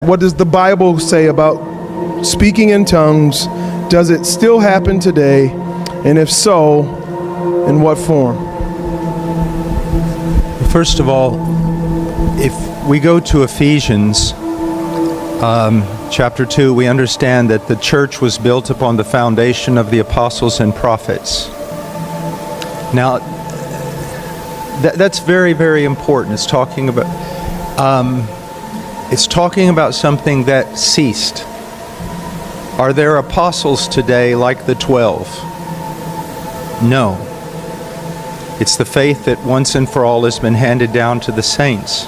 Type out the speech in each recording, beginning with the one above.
What does the Bible say about speaking in tongues? Does it still happen today? And if so, in what form? First of all, if we go to Ephesians chapter 2, we understand that the church was built upon the foundation of the apostles and prophets. Now, that's very, very important. It's talking about something that ceased. Are there apostles today like the 12? No. It's the faith that once and for all has been handed down to the saints.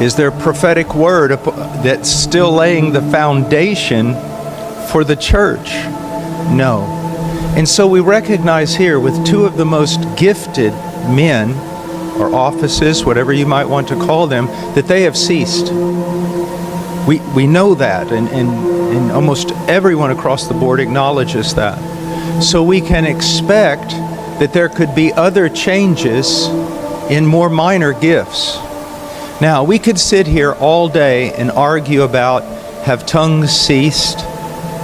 Is there prophetic word that's still laying the foundation for the church? No. And so we recognize here with two of the most gifted men, or offices, whatever you might want to call them, that they have ceased. We know that, and almost everyone across the board acknowledges that. So we can expect that there could be other changes in more minor gifts. Now, we could sit here all day and argue about, have tongues ceased?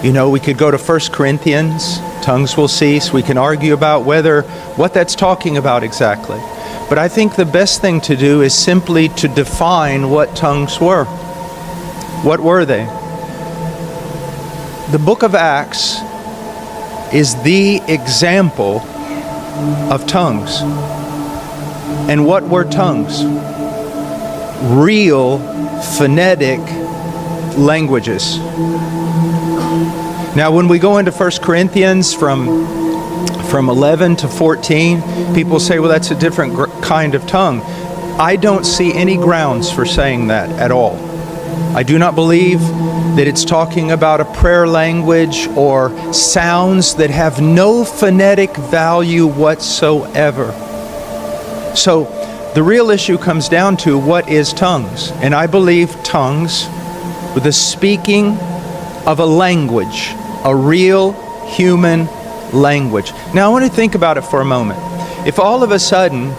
You know, we could go to 1 Corinthians, tongues will cease. We can argue about what that's talking about exactly. But I think the best thing to do is simply to define what tongues were. What were they? The book of Acts is the example of tongues. And what were tongues? Real phonetic languages. Now, when we go into 1 Corinthians from 11 to 14, people say, well, that's a different kind of tongue. I don't see any grounds for saying that at all. I do not believe that it's talking about a prayer language or sounds that have no phonetic value whatsoever. So the real issue comes down to what is tongues. And I believe tongues were the speaking of a language, a real human language. Now I want to think about it for a moment. If all of a sudden,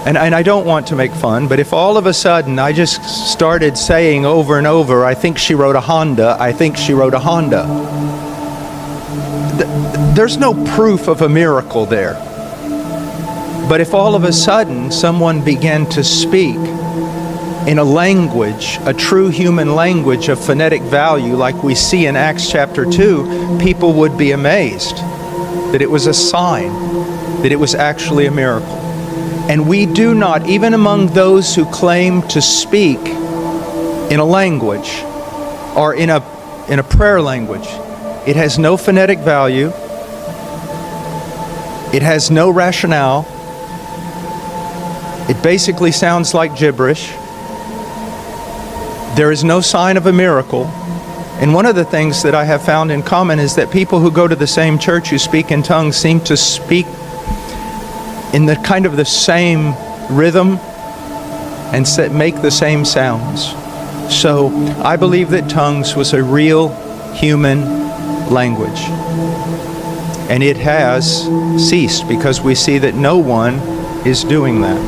and I don't want to make fun, but if all of a sudden I just started saying over and over, I think she rode a Honda, I think she rode a Honda. There's no proof of a miracle there. But if all of a sudden someone began to speak in a language, a true human language of phonetic value like we see in Acts chapter 2, people would be amazed that it was a sign, that it was actually a miracle. And we do not, even among those who claim to speak in a language or in a prayer language, it has no phonetic value, it has no rationale, it basically sounds like gibberish. There is no sign of a miracle. And one of the things that I have found in common is that people who go to the same church who speak in tongues seem to speak in the kind of the same rhythm and make the same sounds. So I believe that tongues was a real human language. And it has ceased because we see that no one is doing that.